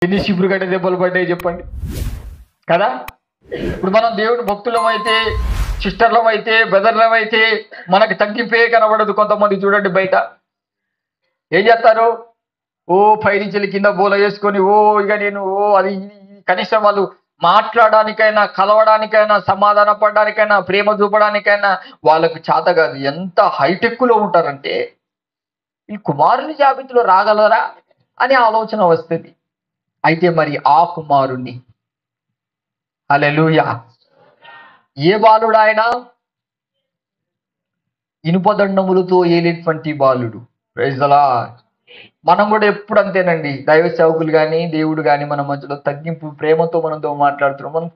ఎన్ని చిపురు గడ్డ దెబ్బలు పడ్డాయి చెప్పండి కదా. ఇప్పుడు మనం దేవుని భక్తులం అయితే, సిస్టర్లం అయితే, బ్రదర్లం అయితే మనకి తగ్గింపే కనబడదు. కొంతమంది చూడండి బయట ఏం చేస్తారు, ఓ పైనుంచి కింద బోల వేసుకొని ఇక నేను అది కనీసం వాళ్ళు మాట్లాడడానికైనా, కలవడానికైనా, సమాధాన పడడానికైనా, ప్రేమ చూపడానికైనా వాళ్ళకు చేత కాదు. ఎంత హైటెక్లో ఉంటారంటే ఈ కుమారుని జాబితాలో రాగలరా అనే ఆలోచన వస్తుంది. అయితే మరి ఆ కుమారుణ్ణి, హల్లెలూయా, ఏ బాలుడు ఆయన? ఇనుపదండములతో ఏలేటువంటి బాలుడు. Praise the Lord. మనం కూడా ఎప్పుడు అంతేనండి, దైవ సేవకులు కానీ దేవుడు కానీ మన మధ్యలో తగ్గింపు ప్రేమతో మనతో మాట్లాడుతున్నాం, మనం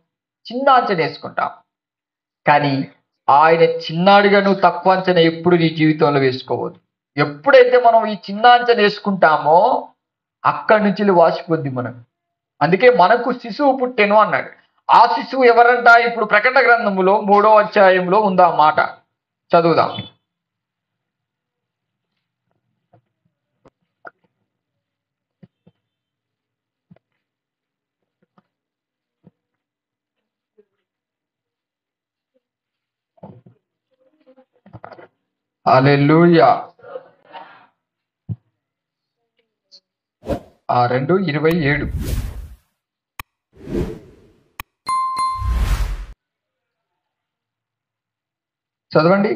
చిన్న అంచనా వేసుకుంటాం. కానీ ఆయన చిన్నాడిగా నువ్వు తక్కువ అంచనా ఎప్పుడు నీ జీవితంలో వేసుకోవద్దు. ఎప్పుడైతే మనం ఈ చిన్న అంచనా వేసుకుంటామో అక్కడి నుంచి వాసిపోద్ది మనం. అందుకే మనకు శిశువు పుట్టెను అన్నాడు. ఆ శిశువు ఎవరంట? ఇప్పుడు ప్రకటన గ్రంథములో 3వ అధ్యాయంలో ఉందా మాట, చదువుదాం. హల్లెలూయా. 2:27 చదవండి.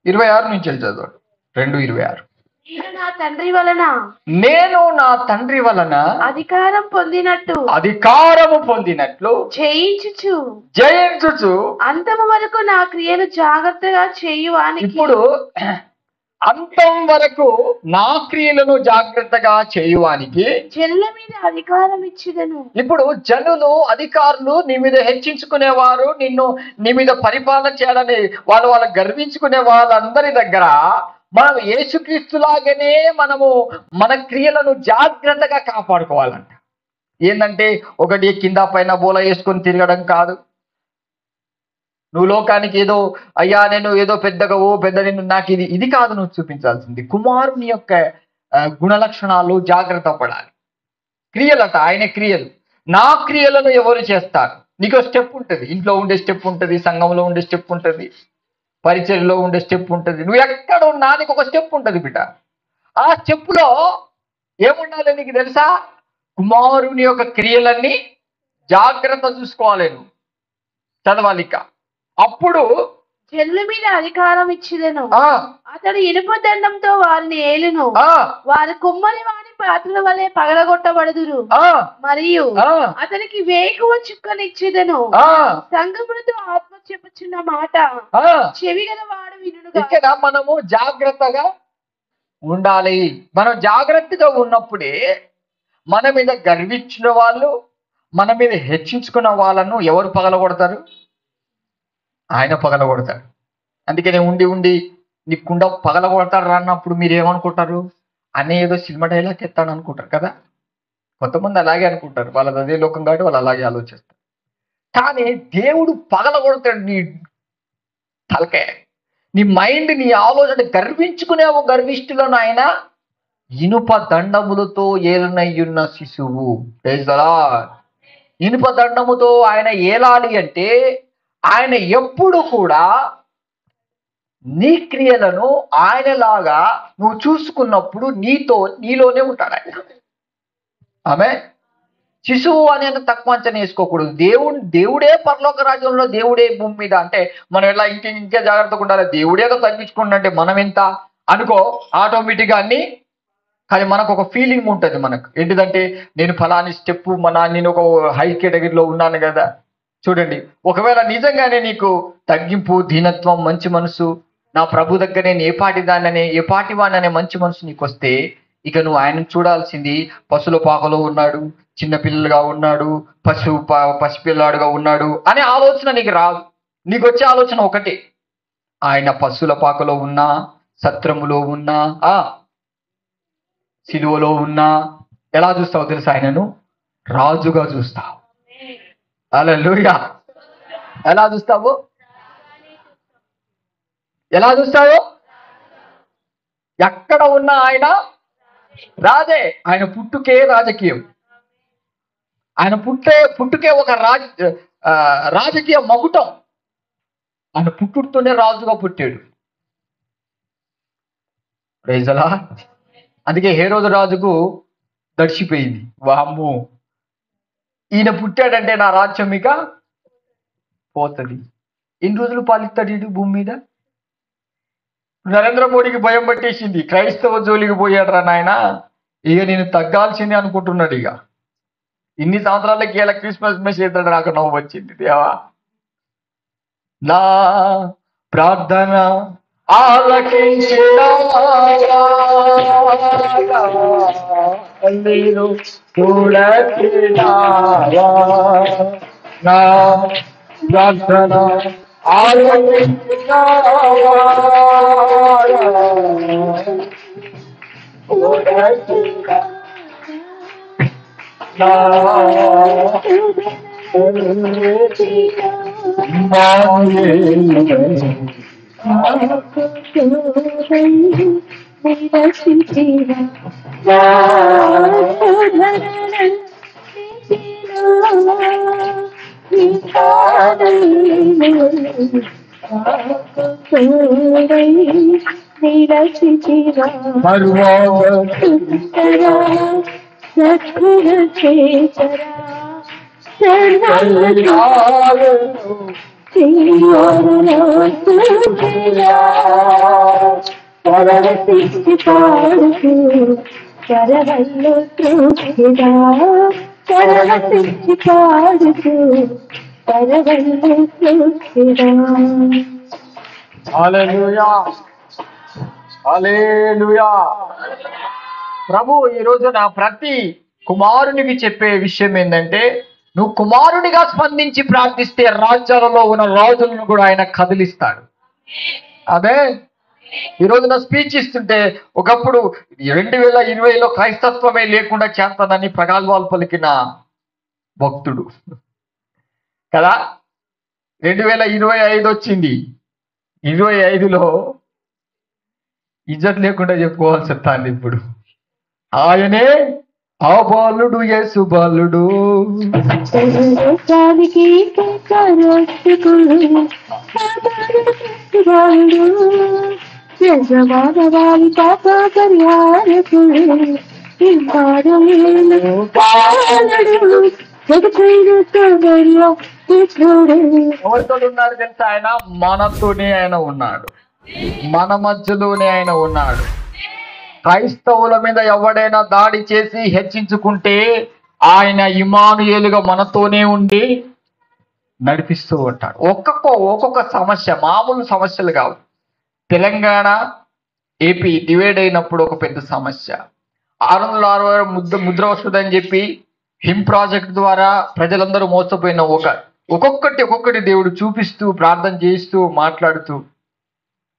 26 నుంచి చదవండి. 2:26. నేను నా తండ్రి వలన అధికారము పొందినట్లు జయించుచు అంతము వరకు నా క్రియలు జాగ్రత్తగా చేయువానికి. ఇప్పుడు అంతం వరకు నా క్రియలను జాగ్రత్తగా చేయువానికి జనుల మీద అధికారం ఇచ్చిదను. ఇప్పుడు జనులు, అధికారులు నీ మీద హెచ్చించుకునేవారు, నీ మీద పరిపాలన చేయాలని వాళ్ళు గర్వించుకునే వాళ్ళందరి దగ్గర మనం యేసుక్రీస్తులాగానే మన క్రియలను జాగ్రత్తగా కాపాడుకోవాలంట. ఏంటంటే ఒకటి కింద పైన బోల వేసుకొని తిరగడం కాదు. నువ్వు లోకానికి ఏదో అయ్యా నేను ఏదో పెద్దగా నిన్ను నాకు ఇది కాదు నువ్వు చూపించాల్సింది. కుమారుని యొక్క గుణలక్షణాలు జాగ్రత్త పడాలి. క్రియలట, ఆయన క్రియలు. నా క్రియలను ఎవరు చేస్తారు? నీకు స్టెప్ ఉంటుంది, ఇంట్లో ఉండే స్టెప్ ఉంటుంది, సంఘంలో ఉండే స్టెప్ ఉంటుంది, పరిచర్లో ఉండే స్టెప్ ఉంటుంది. నువ్వు ఎక్కడ ఉన్నా నీకు ఒక స్టెప్ ఉంటుంది బిడ్డ. ఆ స్టెప్లో ఏముండాలి నీకు తెలుసా? కుమారుని యొక్క క్రియలన్నీ జాగ్రత్త చూసుకోవాలి. నువ్వు చదవాలి. అప్పుడు జనుల మీద అధికారం ఇచ్చిదను. అతడు ఇనుప దండంతో వారిని ఏలును. వారి కుమ్మరి వారి పాత్రల వలె పగలగొట్టబడుదురు. మరియు అతనికి వేకువ చుక్కనిచ్చిదను. సంగములతో ఆత్మ చెప్పుచున్న మాట చెవిగల వాడు వినుగా. ఇక్కడ మనము జాగ్రత్తగా ఉండాలి. మనం జాగ్రత్తగా ఉన్నప్పుడే మన మీద గర్వించిన వాళ్ళు, మన మీద హెచ్చించుకున్న వాళ్ళను ఎవరు పగలగొడతారు? ఆయన పగలగొడతాడు. అందుకనే ఉండి నీ కుండ పగలగొడతాడు అన్నప్పుడు మీరు ఏమనుకుంటారు? అనే ఏదో సినిమా డైలాగ్ ఎత్తాడు అనుకుంటారు కదా. కొంతమంది అలాగే అనుకుంటారు, వాళ్ళది అదే లోకం కాబట్టి వాళ్ళు అలాగే ఆలోచిస్తారు. కానీ దేవుడు పగలగొడతాడు నీ తలకే, నీ మైండ్, నీ ఆలోచన. గర్వించుకునేవు గర్విష్ఠులను ఆయన ఇనుప దండములతో ఏలనయ్యున్న శిశువు. Praise the Lord. ఇనుప దండముతో ఆయన ఏలాలి అంటే ఆయన ఎప్పుడు కూడా నీ క్రియలను ఆయనలాగా నువ్వు చూసుకున్నప్పుడు నీలోనే ఉంటాడు ఆయన. ఆమె శిశువు అనేది తక్కువ అంచనా వేసుకోకూడదు. దేవుడే పరలోక రాజ్యంలో, దేవుడే భూమి మీద. అంటే మనం ఎలా ఇంకే జాగ్రత్తగా ఉండాలి. దేవుడేదో తగ్గించుకుంటే మనం ఎంత అనుకో ఆటోమేటిక్గా అన్ని. కానీ మనకు ఒక ఫీలింగ్ ఉంటుంది. మనకు ఏంటిదంటే నేను ఫలాని స్టెప్ నేను ఒక హై కేటగిరీలో ఉన్నాను కదా. చూడండి, ఒకవేళ నిజంగానే నీకు తగ్గింపు, దీనత్వం, మంచి మనసు, నా ప్రభు దగ్గర నేను ఏ పాటి వాడిననే మంచి మనసు నీకు వస్తే ఇక నువ్వు ఆయనను చూడాల్సింది పశువుల పాకలో ఉన్నాడు, చిన్నపిల్లలుగా ఉన్నాడు, పసిపిల్లాడుగా ఉన్నాడు అనే ఆలోచన నీకు రాదు. నీకు వచ్చే ఆలోచన ఒకటే, ఆయన పశువుల పాకలో ఉన్నా, సత్రములో ఉన్నా, సిలువలో ఉన్నా ఎలా చూస్తావు తెలుసా? ఆయనను రాజుగా చూస్తావు. హల్లెలూయా. ఎలా చూస్తావు? ఎక్కడ ఉన్నా ఆయన రాజే. ఆయన పుట్టుకే రాజకీయం. ఆయన పుట్టుకే ఒక రాజకీయ మకుటం. ఆయన పుట్టుడుతోనే రాజుగా పుట్టాడు. ప్రైజలా. అందుకే హేరోదు రాజుకు దడిచిపోయింది, వామ్మో ఈయన పుట్టాడంటే నా రాజ్యం ఇక పోతుంది. ఎన్ని రోజులు పాలిస్తాడు వీడు భూమి మీద? నరేంద్ర మోడీకి భయం పట్టేసింది, క్రైస్తవ జోలికి పోయాడురా నాయన, ఇక నేను తగ్గాల్సిందే అనుకుంటున్నాడు. ఇక ఇన్ని సంవత్సరాలకి ఇలా క్రిస్మస్ మెసేజ్ నాకు నవ్వు వచ్చింది. దేవా నా ప్రార్థన ఆలకించినావా, చూడకినావా, నా ప్రార్థన ఆలకించినావా, హల్లెలూయా, హల్లెలూయా. ప్రభు ఈ రోజున ప్రతి కుమారునికి చెప్పే విషయం ఏంటంటే, నువ్వు కుమారునిగా స్పందించి ప్రార్థిస్తే రాజ్యాలలో ఉన్న రాజులను కూడా ఆయన కదిలిస్తాడు. అదే ఈ రోజున స్పీచ్ ఇస్తుంటే, ఒకప్పుడు 2020లో క్రైస్తత్వమే లేకుండా చేస్తానని ప్రగల్భాలు పలికిన భక్తుడు కదా. 2025 వచ్చింది, 25లో ఇజ్జత్ లేకుండా చెప్పుకోవాల్సి వస్తుంది. ఇప్పుడు ఆయనే ఆ బాలుడు, యేసు బాలుడు. ఎవరితో ఉన్నాడు తెలుసా? ఆయన మనతోనే ఆయన ఉన్నాడు, మన మధ్యలోనే ఆయన ఉన్నాడు. క్రైస్తవుల మీద ఎవడైనా దాడి చేసి హెచ్చించుకుంటే ఆయన ఇమ్మానుయేలుగా మనతోనే ఉండి నడిపిస్తూ ఉంటాడు. ఒక్కొక్క సమస్య మామూలు సమస్యలు కావు. తెలంగాణ ఏపీ డివైడ్ అయినప్పుడు ఒక పెద్ద సమస్య. 666 ముద్ర వస్తుందని చెప్పి హిమ్ ప్రాజెక్ట్ ద్వారా ప్రజలందరూ మోసపోయిన ఒక్కొక్కటి దేవుడు చూపిస్తూ, ప్రార్థన చేస్తూ, మాట్లాడుతూ,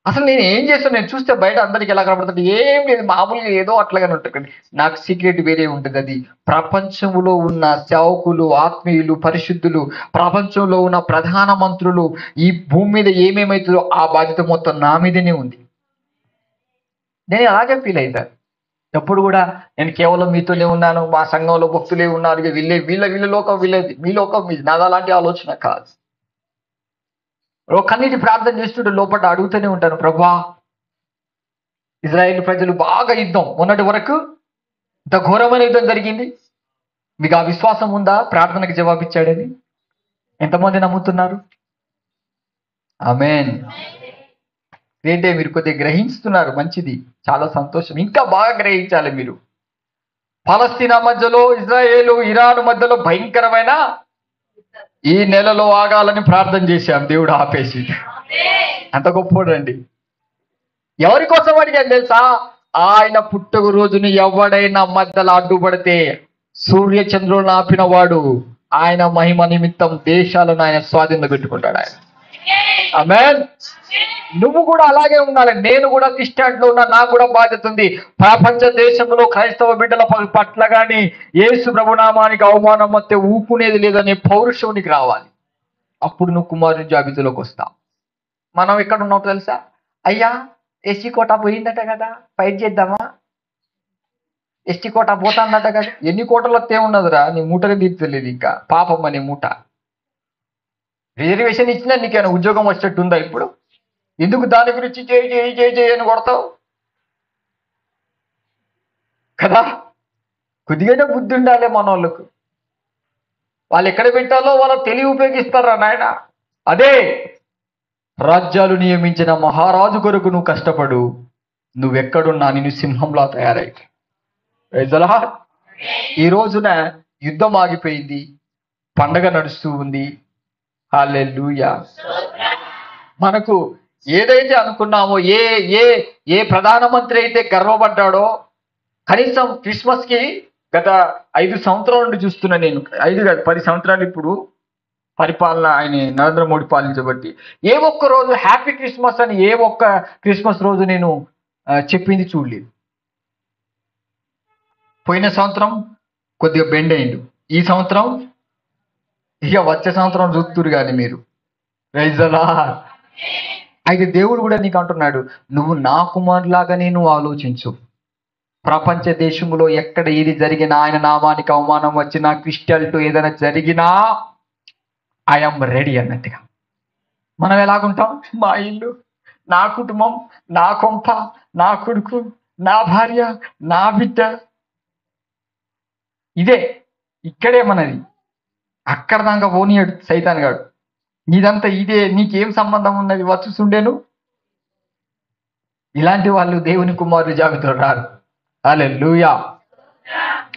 అసలు నేను ఏం చేస్తాను, నేను చూస్తే బయట అందరికి ఎలా కనబడుతుంది, ఏం లేదు, మామూలుగా ఏదో అట్లాగానే ఉంటుంది. నాకు సీక్రెట్ వేరే ఉంటుంది. అది ప్రపంచంలో ఉన్న సేవకులు, ఆత్మీయులు, పరిశుద్ధులు, ప్రపంచంలో ఉన్న ప్రధాన మంత్రులు, ఈ భూమి మీద ఏమేమవుతుందో ఆ బాధ్యత మొత్తం నా మీదనే ఉంది. నేను అలాగే ఫీల్ అవుతాను ఎప్పుడు కూడా. నేను కేవలం మీతోనే ఉన్నాను, మా సంఘంలో భక్తులే ఉన్నారు, ఇక వీళ్ళ లోకం వీళ్ళది, మీ లోకం మీది, నాది అలాంటి ఆలోచన కాదు. కన్నీటి ప్రార్థన చేస్తుంటే లోపల అడుగుతూనే ఉంటాను, ప్రభా ఇజ్రాయేల్ ప్రజలు బాగా యుద్ధం, మొన్నటి వరకు ఇంత ఘోరమైన యుద్ధం జరిగింది, మీకు ఆ విశ్వాసం ఉందా ప్రార్థనకి జవాబిచ్చాడని? ఎంతమంది నమ్ముతున్నారు? ఆమేన్. ఏంటే మీరు కొద్దిగా గ్రహిస్తున్నారు, మంచిది, చాలా సంతోషం. ఇంకా బాగా గ్రహించాలి మీరు. పాలస్తీనా మధ్యలో, ఇజ్రాయేలు ఇరాన్ మధ్యలో భయంకరమైన ఈ నెలలో ఆగాలని ప్రార్థన చేశాం, దేవుడు ఆపేసి. అంత గొప్పోడండి. ఎవరి కోసం అడిగాను తెలుసా? ఆయన పుట్టుక రోజుని ఎవడైనా మధ్యలో అడ్డుపడితే సూర్య చంద్రులను ఆపిన వాడు ఆయన మహిమ నిమిత్తం దేశాలను ఆయన స్వాధీనంలో పెట్టుకుంటాడు ఆయన. ఆమేన్. నువ్వు కూడా అలాగే ఉండాలి. నేను కూడా క్రిస్టియానిటీలో ఉన్నా, నాకు కూడా బాధ్యత ఉంది. ప్రపంచ దేశంలో క్రైస్తవ బిడ్డల పట్ల కానీ యేసు ప్రభునామానికి అవమానం వస్తే ఊపుకునేది లేదనే పౌరుషానికి రావాలి. అప్పుడు నువ్వు కుమారుని జాబితాలోకి వస్తావు. మనం ఎక్కడ ఉన్నావు తెలుసా? అయ్యా ఏసీ కోట పోయిందట కదా, ఫైట్ చేద్దామా? ఎస్టీ కోట పోతాన్నట కదా, ఎన్ని కోటలు వస్తే ఉన్నదిరా, నీ మూటనే తీర్చలేదు ఇంకా, పాపం అనే మూట. రిజర్వేషన్ ఇచ్చినా నీకేమైనా ఉద్యోగం వచ్చేట్టుందా ఇప్పుడు? ఎందుకు దాని గురించి చేయి చేయి చేయి చేయి అని కొడతావు కదా? కొద్దిగానే బుద్ధి ఉండాలి మన వాళ్ళకు. వాళ్ళు ఎక్కడ పెట్టాలో వాళ్ళ తెలివి ఉపయోగిస్తారా నాయన. అదే రాజ్యాలు నియమించిన మహారాజు కొరకు నువ్వు కష్టపడు, నువ్వెక్కడున్నా నిన్ను సింహంలా తయారై. ఈ రోజున యుద్ధం ఆగిపోయింది, పండగ నడుస్తూ ఉంది. హల్లెలూయా. మనకు ఏదైతే అనుకున్నామో, ఏ ఏ ఏ ప్రధానమంత్రి అయితే గర్వపడ్డాడో, కనీసం క్రిస్మస్ కి గత 5 సంవత్సరాల నుండి చూస్తున్నా నేను, 5 కాదు 10 సంవత్సరాలు ఇప్పుడు పరిపాలన ఆయన నరేంద్ర మోడీ పాలించబట్టి, ఏ ఒక్క రోజు హ్యాపీ క్రిస్మస్ అని ఏ ఒక్క క్రిస్మస్ రోజు నేను చెప్పింది చూడలేదు. పోయిన సంవత్సరం కొద్దిగా బెండ్ అయిండు, ఈ సంవత్సరం ఇక వచ్చే సంవత్సరం చూస్తురు కానీ మీరు. రైజలా. అయితే దేవుడు కూడా నీకు అంటున్నాడు, నువ్వు నా కుమారులాగానే నువ్వు ఆలోచించు. ప్రపంచ దేశంలో ఎక్కడ ఏది జరిగినా, ఆయన నామానికి అవమానం వచ్చినా, క్రిస్టియాలిటీ ఏదైనా జరిగినా ఐఎమ్ రెడీ అన్నట్టుగా. మనం ఎలాగుంటాం? మా ఇల్లు, నా కుటుంబం, నా కొంప, నా కొడుకు, నా భార్య, నా బిడ్డ, ఇదే ఇక్కడే మనది. అక్కడ దాకా పోనీయాడు సైతాన్ గాడు. ఇదంతా ఇదే, నీకేం సంబంధం ఉన్నది వచ్చుండేను. ఇలాంటి వాళ్ళు దేవుని కుమారులు జాబితాలో రారు. హల్లెలూయా.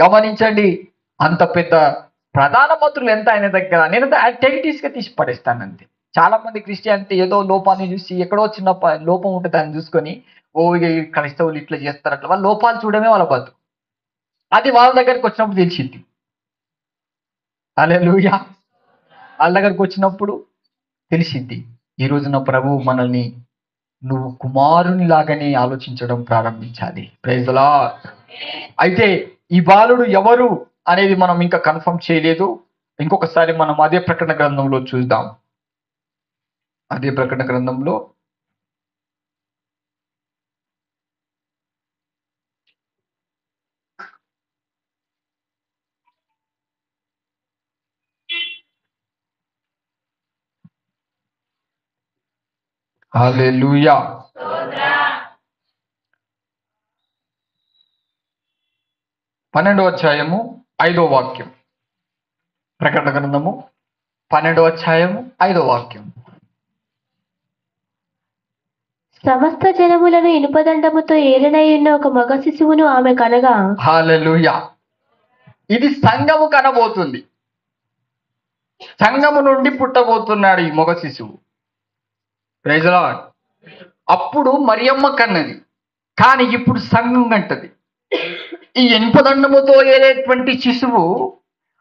గమనించండి, అంత పెద్ద ప్రధానమంత్రులు ఎంత ఆయన దగ్గర, నేను యాక్టివిటీస్గా తీసి పడేస్తానంతే. చాలా మంది క్రిస్టియానిటీ ఏదో లోపాన్ని చూసి, ఎక్కడో చిన్న లోపం ఉంటుంది దాన్ని చూసుకొని, ఓ ఇక క్రైస్తవులు ఇట్లా చేస్తారు అట్లా, వాళ్ళ లోపాలు చూడమే వాళ్ళ బతుకు. అది వాళ్ళ దగ్గరికి వచ్చినప్పుడు తెలిసింది. హల్లెలూయా. వాళ్ళ దగ్గరికి వచ్చినప్పుడు తెలిసింది. ఈ రోజున ప్రభు మనల్ని, నువ్వు కుమారుని లాగానే ఆలోచించడం ప్రారంభించాలి. Praise the Lord. అయితే ఈ బాలుడు ఎవరు అనేది మనం ఇంకా కన్ఫర్మ్ చేయలేదు. ఇంకొకసారి మనం అదే ప్రకటన గ్రంథంలో చూద్దాం. అదే ప్రకటన గ్రంథంలో హల్లెలూయా. 12వ అధ్యాయము 5వ వాక్యం. ప్రకటన గ్రంథము 12వ అధ్యాయము 5వ వాక్యం. సమస్త జనములను ఇనుపదండముతో ఏలనై ఉన్న ఒక మగ శిశువును ఆమె కనగా. హల్లెలూయా. ఇది సంఘము కనబోతుంది. సంఘము నుండి పుట్టబోతున్నాడు ఈ మగ శిశువు. Praise the Lord. అప్పుడు మరియమ్మ కన్నది, కానీ ఇప్పుడు సంఘం కంటది. ఈ ఇనుపదండముతో ఏలేటువంటి శిశువు,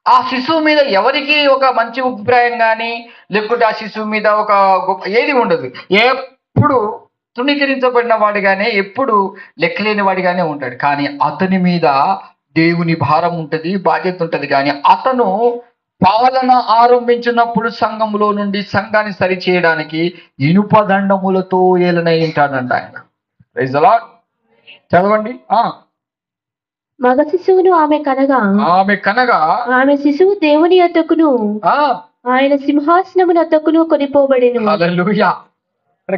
ఆ శిశువు మీద ఎవరికి ఒక మంచి అభిప్రాయం కానీ, లేకపోతే ఆ శిశువు మీద ఒక గొప్ప ఏది ఉండదు. ఎప్పుడు తృణీకరించబడిన వాడిగానే, ఎప్పుడు లెక్కలేని వాడిగానే ఉంటాడు. కానీ అతని మీద దేవుని భారం ఉంటుంది, బాధ్యత ఉంటుంది. కానీ అతను పాలన ఆరంభించినప్పుడు సంఘములో నుండి సంఘాన్ని సరిచేయడానికి ఇనుపదండములతో ఏలనై ఉంటాడంట ఆయన. Praise the Lord. చదవండి. మగ శిశువును ఆమె కనగా, ఆమె శిశువు దేవుని యొద్దకును ఆయన సింహాసనము యొద్దకును కొనిపోబడెను. హల్లెలూయా.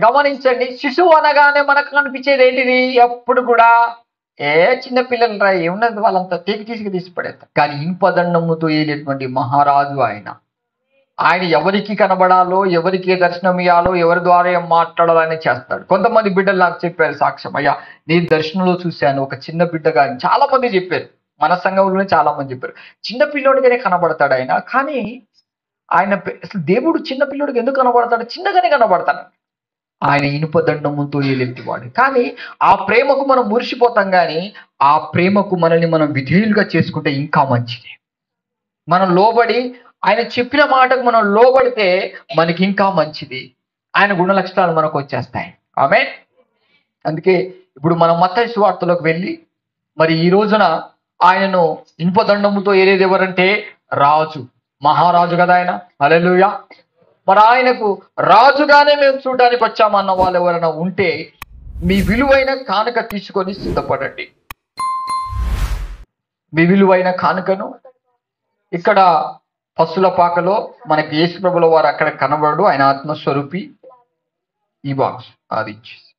గమనించండి, శిశువు అనగానే మనకు కనిపించేది ఏంటిది? ఎప్పుడు కూడా చిన్న పిల్లలు రా, ఏమున్నది వాళ్ళంతా తీసి పడేస్తారు. కానీ ఇనుపదండముతో ఏలేటువంటి మహారాజు ఆయన. ఆయన ఎవరికి కనబడాలో, ఎవరికి దర్శనం ఇవ్వాలో, ఎవరి ద్వారా ఏం మాట్లాడాలని చేస్తాడు. కొంతమంది బిడ్డలు నాకు చెప్పారు సాక్ష్యం, అయ్యా నేను దర్శనంలో చూశాను ఒక చిన్న బిడ్డ కానీ. చాలా మంది చెప్పారు, మన సంఘంలోనే చాలా మంది చెప్పారు, చిన్న పిల్లోడిగానే కనబడతాడు ఆయన. కానీ ఆయన అసలు దేవుడు చిన్న పిల్లోడికి ఎందుకు కనబడతాడు? చిన్నగానే కనబడతాడు. ఆయన ఇనుపదండముతో ఏలేటివాడు. కానీ ఆ ప్రేమకు మనం మురిసిపోతాం. కానీ ఆ ప్రేమకు మనల్ని మనం విధేయులుగా చేసుకుంటే ఇంకా మంచిది. మనం లోబడి, ఆయన చెప్పిన మాటకు మనం లోబడితే మనకి ఇంకా మంచిది. ఆయన గుణ లక్షణాలు మనకు వచ్చేస్తాయి. ఆమేన్. అందుకే ఇప్పుడు మనం మత్తయి సువార్తలోకి వెళ్ళి, మరి ఈ రోజున ఆయనను ఇనుపదండముతో ఏలేది ఎవరంటే రాజు, మహారాజు కదా ఆయన. హల్లెలూయా. మరి ఆయనకు రాజుగానే మేము చూడడానికి వచ్చామన్న వాళ్ళు ఎవరైనా ఉంటే మీ విలువైన కానుక తీసుకొని సిద్ధపడండి. మీ విలువైన కానుకను ఇక్కడ పశుల పాకలో మనకి యేసు ప్రభుల వారు అక్కడ కనబడు, ఆయన ఆత్మస్వరూపి ఈ బాక్స్ అది ఇచ్చేసి